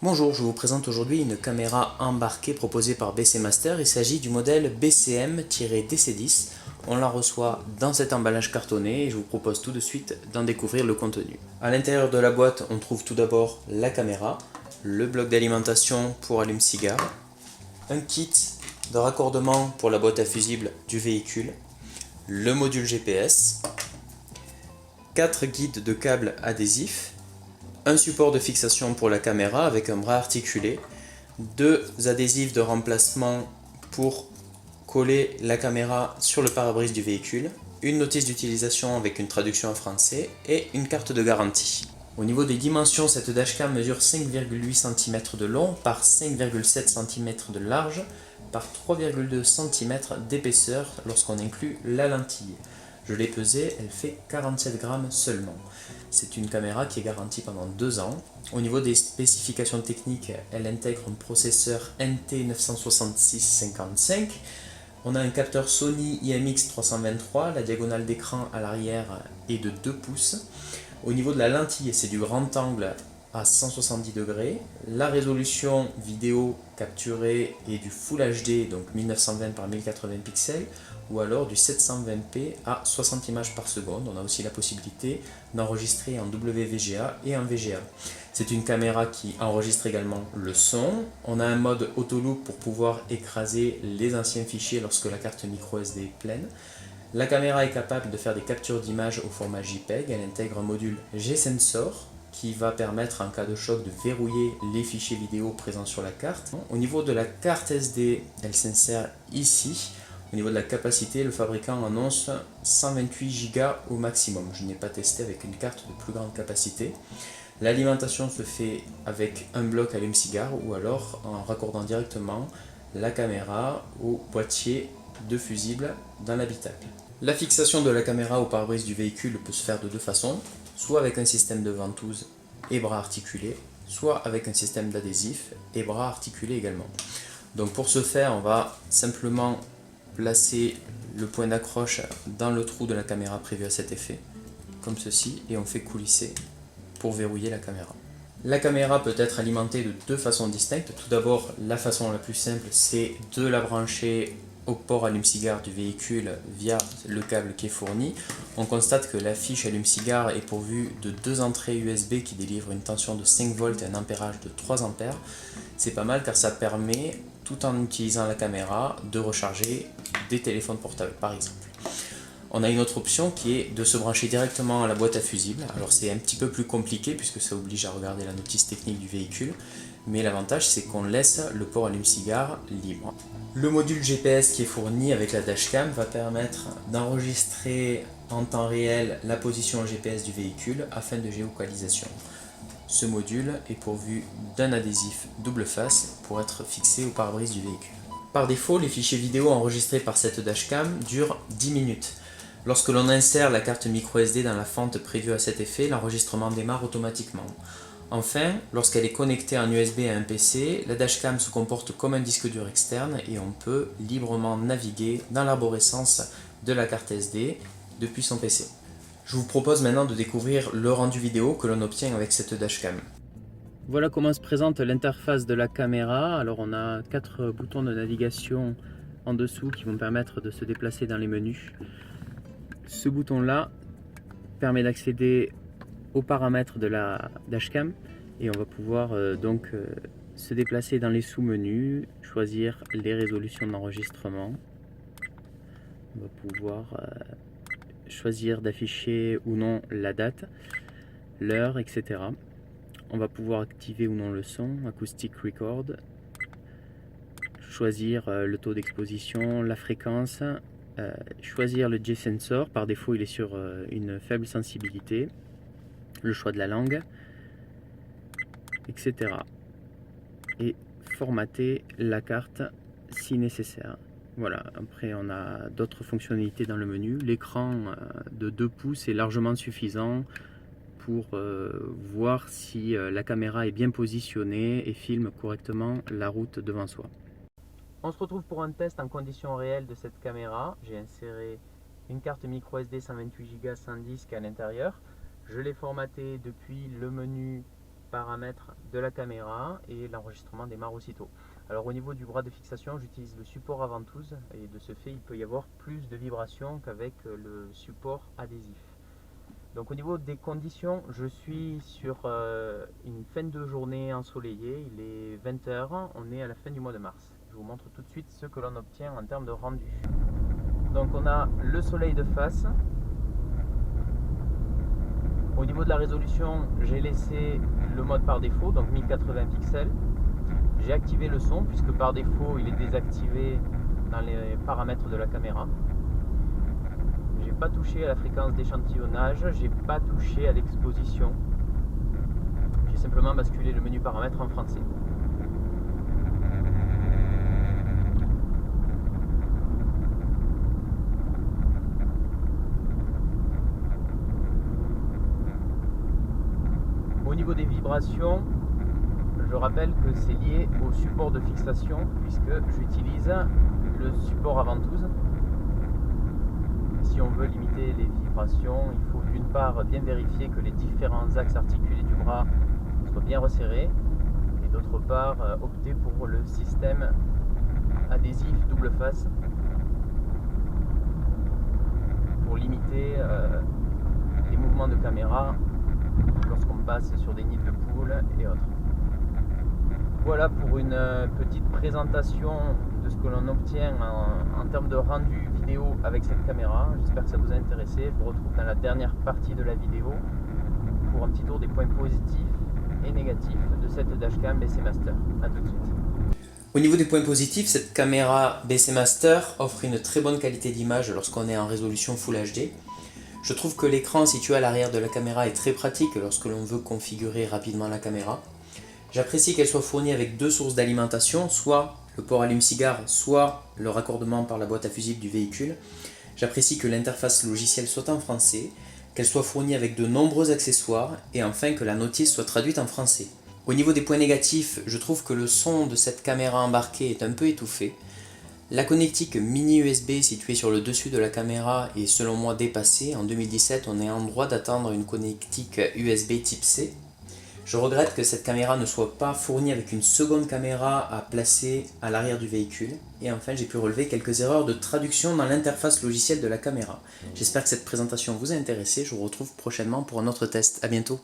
Bonjour, je vous présente aujourd'hui une caméra embarquée proposée par BC Master. Il s'agit du modèle BCM-DC10. On la reçoit dans cet emballage cartonné et je vous propose tout de suite d'en découvrir le contenu. À l'intérieur de la boîte, on trouve tout d'abord la caméra, le bloc d'alimentation pour allume-cigare, un kit de raccordement pour la boîte à fusibles du véhicule, le module GPS, 4 guides de câbles adhésifs, un support de fixation pour la caméra avec un bras articulé, 2 adhésifs de remplacement pour coller la caméra sur le pare-brise du véhicule, une notice d'utilisation avec une traduction en français et une carte de garantie. Au niveau des dimensions, cette dashcam mesure 5,8 cm de long par 5,7 cm de large par 3,2 cm d'épaisseur lorsqu'on inclut la lentille. Je l'ai pesée, elle fait 47 grammes seulement. C'est une caméra qui est garantie pendant 2 ans. Au niveau des spécifications techniques, elle intègre un processeur NT96655. On a un capteur Sony IMX323, la diagonale d'écran à l'arrière est de 2 pouces. Au niveau de la lentille, c'est du grand angle à 170 degrés. La résolution vidéo capturée est du Full HD, donc 1920 par 1080 pixels, ou alors du 720p à 60 images par seconde. On a aussi la possibilité d'enregistrer en WVGA et en VGA. C'est une caméra qui enregistre également le son. On a un mode autoloop pour pouvoir écraser les anciens fichiers lorsque la carte micro SD est pleine. La caméra est capable de faire des captures d'images au format JPEG. Elle intègre un module G-Sensor qui va permettre en cas de choc de verrouiller les fichiers vidéo présents sur la carte. Au niveau de la carte SD, elle s'insère ici. Au niveau de la capacité, le fabricant annonce 128 Go au maximum. Je n'ai pas testé avec une carte de plus grande capacité. L'alimentation se fait avec un bloc allume-cigare ou alors en raccordant directement la caméra au boîtier de fusible dans l'habitacle. La fixation de la caméra au pare-brise du véhicule peut se faire de deux façons, soit avec un système de ventouse et bras articulés, soit avec un système d'adhésif et bras articulés également. Donc pour ce faire, on va simplement placer le point d'accroche dans le trou de la caméra prévu à cet effet, comme ceci, et on fait coulisser pour verrouiller la caméra. La caméra peut être alimentée de deux façons distinctes. Tout d'abord, la façon la plus simple, c'est de la brancher au port allume-cigare du véhicule via le câble qui est fourni. On constate que la fiche allume-cigare est pourvue de deux entrées USB qui délivrent une tension de 5 volts et un ampérage de 3 ampères. C'est pas mal car ça permet, tout en utilisant la caméra, de recharger des téléphones portables par exemple. On a une autre option qui est de se brancher directement à la boîte à fusibles. Alors c'est un petit peu plus compliqué puisque ça oblige à regarder la notice technique du véhicule, mais l'avantage c'est qu'on laisse le port allume-cigare libre. Le module GPS qui est fourni avec la dashcam va permettre d'enregistrer en temps réel la position GPS du véhicule afin de géolocalisation. Ce module est pourvu d'un adhésif double face pour être fixé au pare-brise du véhicule. Par défaut, les fichiers vidéo enregistrés par cette dashcam durent 10 minutes. Lorsque l'on insère la carte microSD dans la fente prévue à cet effet, l'enregistrement démarre automatiquement. Enfin, lorsqu'elle est connectée en USB à un PC, la dashcam se comporte comme un disque dur externe et on peut librement naviguer dans l'arborescence de la carte SD depuis son PC. Je vous propose maintenant de découvrir le rendu vidéo que l'on obtient avec cette dashcam. Voilà comment se présente l'interface de la caméra. Alors on a 4 boutons de navigation en dessous qui vont permettre de se déplacer dans les menus. Ce bouton là permet d'accéder aux paramètres de la dashcam et on va pouvoir se déplacer dans les sous-menus, choisir les résolutions d'enregistrement. On va pouvoir choisir d'afficher ou non la date, l'heure, etc. On va pouvoir activer ou non le son, Acoustic Record, choisir le taux d'exposition, la fréquence, choisir le G-Sensor, par défaut il est sur une faible sensibilité, le choix de la langue, etc. Et formater la carte si nécessaire. Voilà, après on a d'autres fonctionnalités dans le menu. L'écran de 2 pouces est largement suffisant pour voir si la caméra est bien positionnée et filme correctement la route devant soi. On se retrouve pour un test en conditions réelles de cette caméra. J'ai inséré une carte microSD 128 Go sans disque à l'intérieur. Je l'ai formatée depuis le menu paramètres de la caméra et l'enregistrement démarre aussitôt. Alors au niveau du bras de fixation, j'utilise le support à ventouse et de ce fait il peut y avoir plus de vibrations qu'avec le support adhésif. Donc au niveau des conditions, je suis sur une fin de journée ensoleillée, il est 20 h, on est à la fin du mois de mars. Je vous montre tout de suite ce que l'on obtient en termes de rendu. Donc on a le soleil de face. Au niveau de la résolution, j'ai laissé le mode par défaut, donc 1080 pixels. J'ai activé le son puisque par défaut il est désactivé dans les paramètres de la caméra. J'ai pas touché à la fréquence d'échantillonnage, j'ai pas touché à l'exposition. J'ai simplement basculé le menu paramètres en français. Au niveau des vibrations, je rappelle que c'est lié au support de fixation puisque j'utilise le support à ventouse. Si on veut limiter les vibrations, il faut d'une part bien vérifier que les différents axes articulés du bras soient bien resserrés et d'autre part opter pour le système adhésif double face pour limiter les mouvements de caméra lorsqu'on passe sur des nids de poules et autres. Voilà pour une petite présentation de ce que l'on obtient en termes de rendu vidéo avec cette caméra. J'espère que ça vous a intéressé. Je vous retrouve dans la dernière partie de la vidéo pour un petit tour des points positifs et négatifs de cette dashcam BC Master. A tout de suite. Au niveau des points positifs, cette caméra BC Master offre une très bonne qualité d'image lorsqu'on est en résolution Full HD. Je trouve que l'écran situé à l'arrière de la caméra est très pratique lorsque l'on veut configurer rapidement la caméra. J'apprécie qu'elle soit fournie avec deux sources d'alimentation, soit le port allume-cigare, soit le raccordement par la boîte à fusibles du véhicule. J'apprécie que l'interface logicielle soit en français, qu'elle soit fournie avec de nombreux accessoires et enfin que la notice soit traduite en français. Au niveau des points négatifs, je trouve que le son de cette caméra embarquée est un peu étouffé. La connectique mini USB située sur le dessus de la caméra est selon moi dépassée. En 2017, on est en droit d'attendre une connectique USB type C. Je regrette que cette caméra ne soit pas fournie avec une seconde caméra à placer à l'arrière du véhicule. Et enfin, j'ai pu relever quelques erreurs de traduction dans l'interface logicielle de la caméra. J'espère que cette présentation vous a intéressé. Je vous retrouve prochainement pour un autre test. À bientôt.